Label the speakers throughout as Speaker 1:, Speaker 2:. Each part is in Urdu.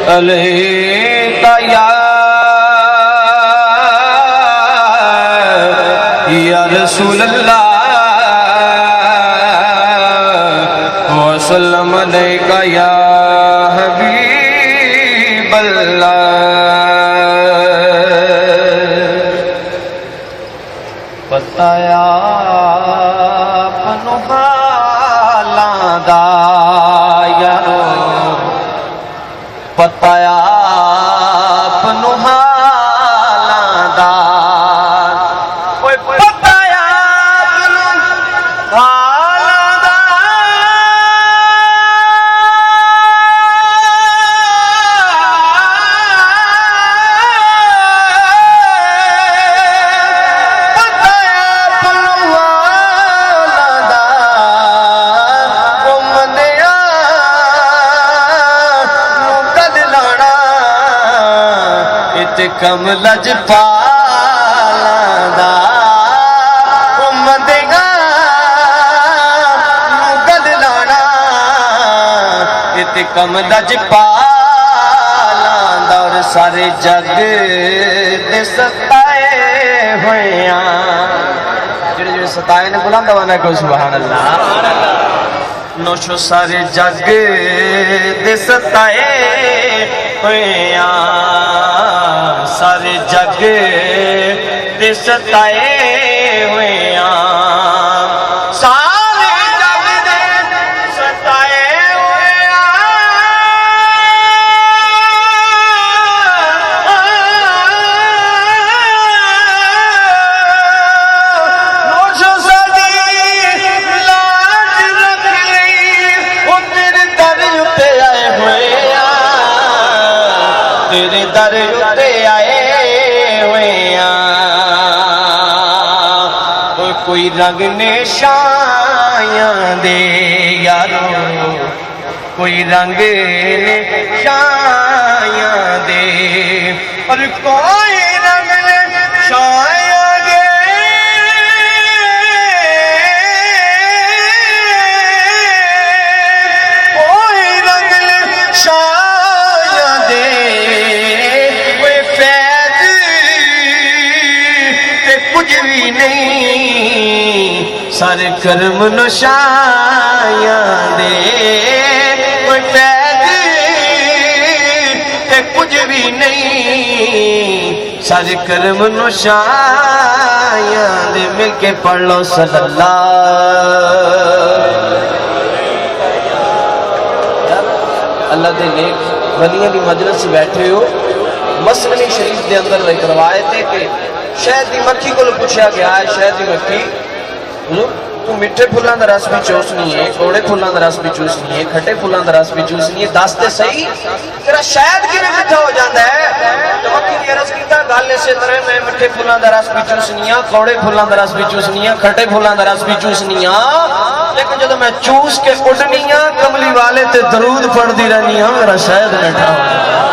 Speaker 1: علیک یا رسول اللہ وسلم علیک یا حبیب اللہ پتایا پنو حالاں دا یارو پتایا پنو حالاں دا اوے پتایا پنو حالاں دا کم لج پالاں دا امدیاں نو گل لانا اتے کم لج پالاں دا اور سارے جگ دے ستائے ہویاں جڑے جڑے ستائے نے بلند آواز کو سبحان اللہ نوشو سارے جگ دے ستائے ہویاں سارے جگ دے ستائے ہویاں سارے جگ دے ستائے ہویاں نوشو ساری لاج رکھ لی وہ تیرے در اتے آئے ہویاں تیرے در اتے آئے کوئی رنگ نشانیاں دے یارو کوئی رنگ نشانیاں دے اور کوئی رنگ نشانیاں دے کوئی رنگ نشانیاں دے کوئی فیض تے کچھ بھی نہیں سارے کرم نشایاں دے کوئی فیض تے کچھ بھی نہیں سارے کرم نشایاں دے مل کے پڑھ لو صلی اللہ اللہ دے نیک ولیاں دی مجلس سے بیٹھے ہو مسکن شریف دے اندر ایک روایت ہے کہ شہد دی مکھی کو پوچھا گیا ہے شہد دی مکھی تو مٹھے پھلاں دا رس بھی چوسنی ہے کوڑے پھلاں دا رس بھی چوسنی ہے کھٹے پھلاں دا رس بھی چوسنی ہے دس تے صحیح تیرا شہد کیویں میٹھا ہو جاندا ہے تو مکھی نے عرض کیتا گل اسی طرح میں مٹھے پھلاں دا رس بھی چوسنی ہے کوڑے پھلاں دا رس بھی چوسنی ہے کھٹے پھلاں دا رس بھی چوسنی ہے لیکن جدوں میں چوس کے اڈنی ہاں کملی والے تے درود پڑھدی رہنی ہاں میرا شہد میٹھا ہو جاندا ہے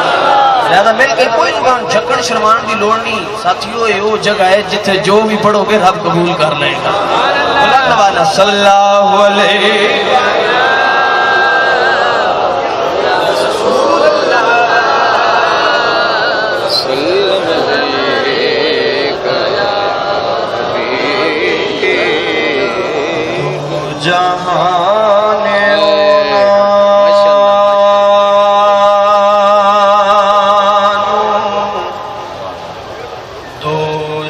Speaker 1: لہذا مل کے کوئی زبان جھکن شرمان دی لوڑ نہیں ساتھیو یہ وہ جگہ ہے جتھے جو بھی پڑھو گے رب قبول کر لے گا بلند والا صلی اللہ علیہ جہان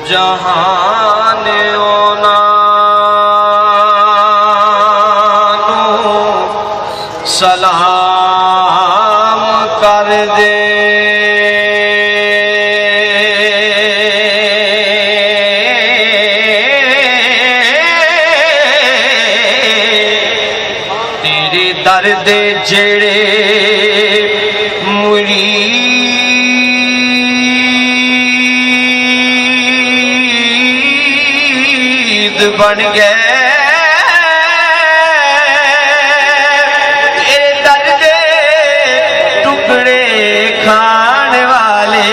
Speaker 1: جہان اونا سلام کر دے تیرے درد جڑے مرید بن گئے تیرے درد ٹکڑے کھان والے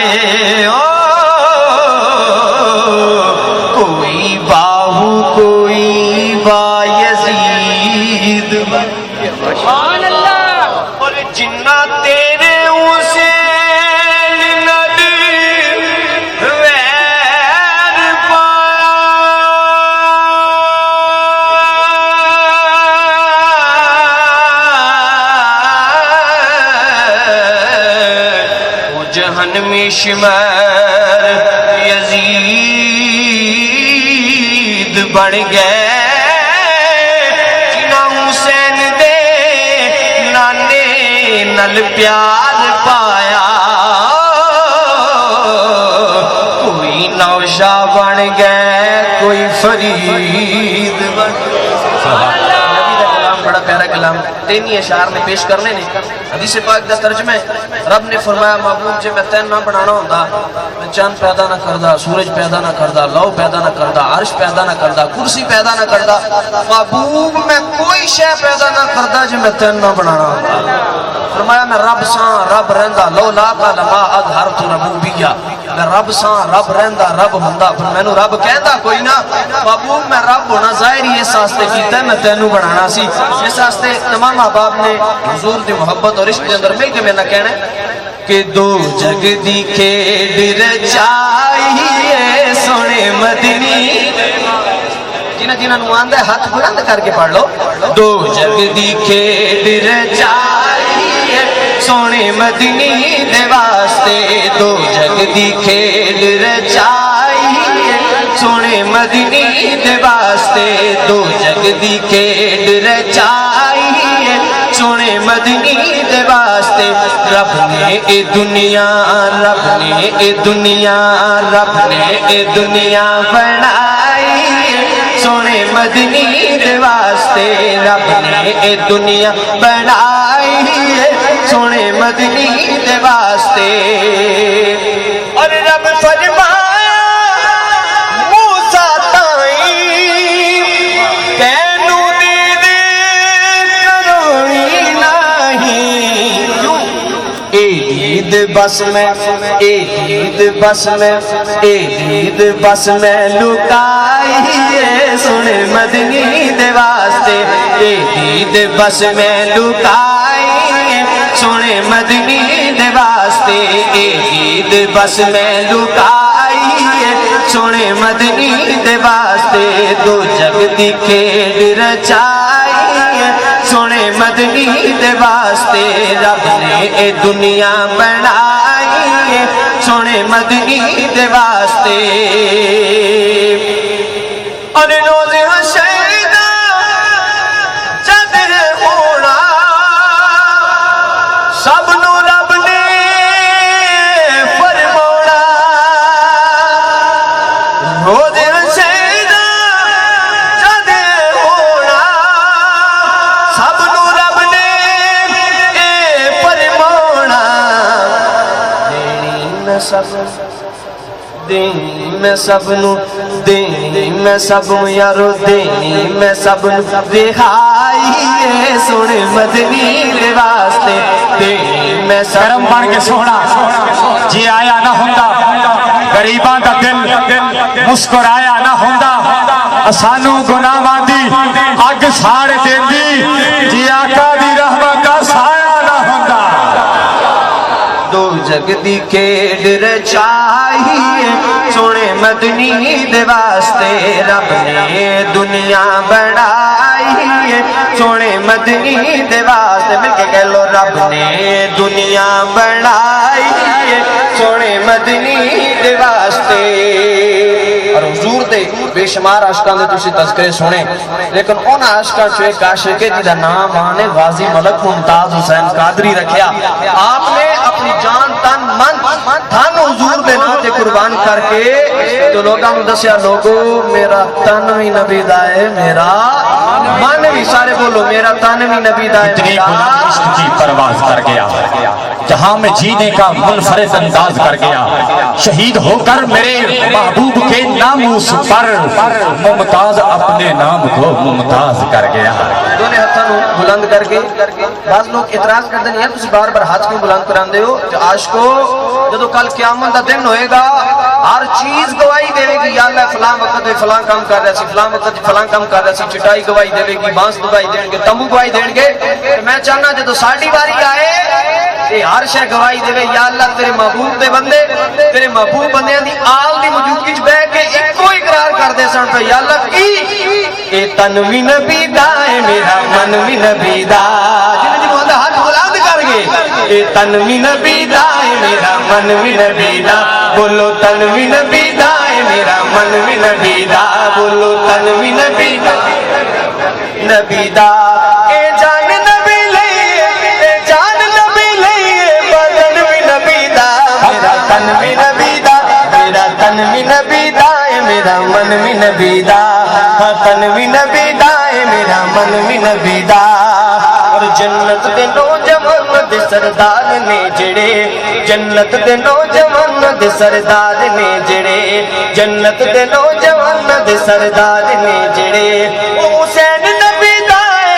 Speaker 1: کوئی باہو کوئی بایزید سبحان اللہ اور جنہ تیرے اسے 19 شمر یزید بن گئے جنہاں حسین دے نانے نل پیار پایا کوئی نوشا بن گئے کوئی فرید بن بڑا پیارا کلام تینی اشعار نے پیش کرنے نے حدیث پاک دا ترجمہ ہے رب نے فرمایا محبوب جے میں تین نہ بنانا ہوندہ میں چاند پیدا نہ کردہ سورج پیدا نہ کردہ لو پیدا نہ کردہ عرش پیدا نہ کردہ کرسی پیدا نہ کردہ محبوب میں کوئی شے پیدا نہ کردہ جے میں تین نہ بنانا ہوندہ فرمایا میں رب سان رب رہندہ لو لاقا لما اظہرت ربوبیہ میں رب سان رب رہندہ رب ہوندہ پھر میں نو رب کہندہ کوئی نہ محبوب میں رب ہونا ظاہری اس آستے کیتا ہے میں تینوں بنانا سی اس آستے تمام احباب نے حضور دی محبت اور عشق کے اندر مل کے میں نہ کہنا ہے کہ دو جگ دی کھیڑ رچائیے سونے مدنی جنہ نواندہ ہے ہاتھ بلند کر کے پڑھ لو دو جگ دی کھیڑ رچائیے سونے مدنی دے واسطے دو جگ دی کھیڑ رچائیے سونے مدنی دے واسطے دو جگ دی کھیڑ رچائیے سونے مدنی دے واسطے رب نے اے دنیا بنائی سونے مدنی دے واسطے رب نے اے دنیا بنائی سونے مدنی دے واسطے اور رب فرمایا موسیٰ تائیں کینو دید کرونی نہیں اے دید بس میں لکائیے سنے مدنی دے واسطے اے دید بس میں لکائیے سنے مدنی دے واسطے اے دید بس میں لکائیے سنے مدنی دے واسطے دو جگ دی کھیڑ رچائیے سنے مدنی دے واسطے رب نے اے دنیا بنائی سونے مدنی دے واسطے اور روز حشر جد ہونا سب نو رب نے فرمانا روز حشر جد ہونا سب نو رب نے فرمانا دینی میں سب نو دینی میں سب یارو دینی میں سب نو رہائیے سونے مدنی دے واسطے دینی میں سب
Speaker 2: کرم بن کے سونا جی آیا نہ ہوندہ غریباں دا دل مسکرایا نہ ہوندہ اسانو گناہاں دی اگ ساڑ دیندی جی آقا دی رحمت دا سایہ نہ ہوندہ
Speaker 1: دو جگ دی کھیڑ رچائیے سونے مدنی دے واسطے رب نے دنیا بنائی سونے مدنی دے واسطے مل کے کہہ لو رب نے دنیا بنائی سونے مدنی دے واسطے اور حضور دے بے شمار عاشقاں دے تسی تذکرے سنے لیکن ان عاشقاں چو ایک عاشق ہے جدا نام آنے غازی ملک ممتاز حسین قادری رکھیا آپ نے اپنی جان تن من دھن حضور دے نام تے قربان کر کے تو لوگاں دسیا لوگو میرا تن بھی نبی دائے میرا من بھی سارے بولو میرا تن بھی نبی دائے
Speaker 2: اتنی بلند عشق کی پرواز کر گیا جہاں میں جینے کا منفرد انداز کر گیا شہید ہو کر میرے محبوب کے ناموس پر ممتاز اپنے نام کو ممتاز کر گیا
Speaker 1: دونے ہتھاں نو بلند کر کے بعض لوگ اعتراض کر دیں یار تسی بار بار ہاتھ کیوں بلند کران دے ہو جو عاشقو جدو کل قیامت دا دن ہوئے گا ہر چیز گواہی دے گی یا اللہ فلاں وقت فلاں کام کر رہا سی فلاں وقت فلاں کام کر رہا سی چٹائی گواہی دے گی بانس گواہی دیں گے تمبو گواہی دیں گے میں چاہنا جدو ساڑھی باری آئے ہر شے گواہی دے یا اللہ تیرے محبوب دے بندے تیرے محبوب بندیاں دی آل دی موجودگی وچ بیٹھ کے ایکو اقرار کر دے سن پہ یا اللہ کی اے تن وی نبی دا اے میرا من وی نبی دا جن ہاتھ بلند کر گئے تن بھی نبی دا ہے میرا من بھی نبی دا بولو تن بھی نبی دا ہے میرا من بھی نبی دا بولو تن بھی نبی دا نبی دا اے جان نبی لئیے اے جان نبی لئیے بدن بھی نبی دا میرا تن بھی نبی دا میرا تن بھی نبی دا ہے میرا من بھی نبی دا تن بھی نبی دا ہے میرا من بھی نبی دا اور جنت دے نوجوان دے سردار نے جڑے جنت دے نوجوان دے سردار نے جڑے جنت دے نوجوان دے سردار نے جڑے او حسین نبی دا ہے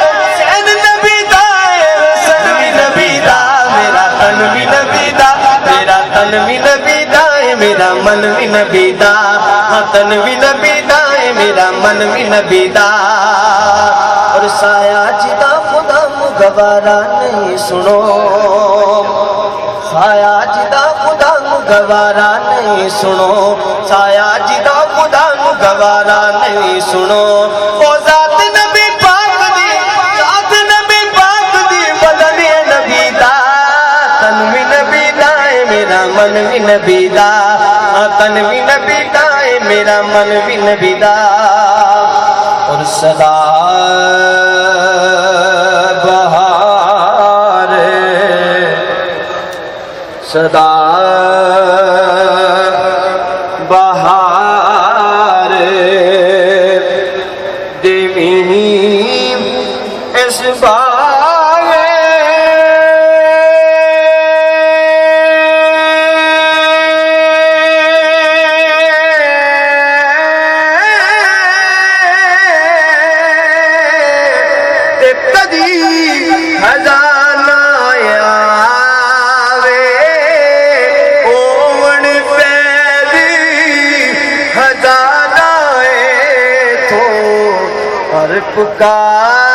Speaker 1: حسین نبی دا ہے حسن بھی نبی دا میرا تن بھی نبی دا میرا تن بھی نبی دا ہے میرا من بھی نبی دا تن بھی نبی دا ہے میرا من بھی نبی دا اور سایہ جدا خدا گوارا نہیں سنو سایہ جدا خدا گوارا نہیں سنو سایہ جدا خدا گوارا نہیں سنو او ذات نبی پاک دی ذات نبی پاک دی بدن نبی دا تن بھی نبی دا ہے میرا من بھی نبی دا تن بھی نبی دا ہے میرا من بھی نبی دا اور صدا بہار صدا بہار دیوی اس باغ پکار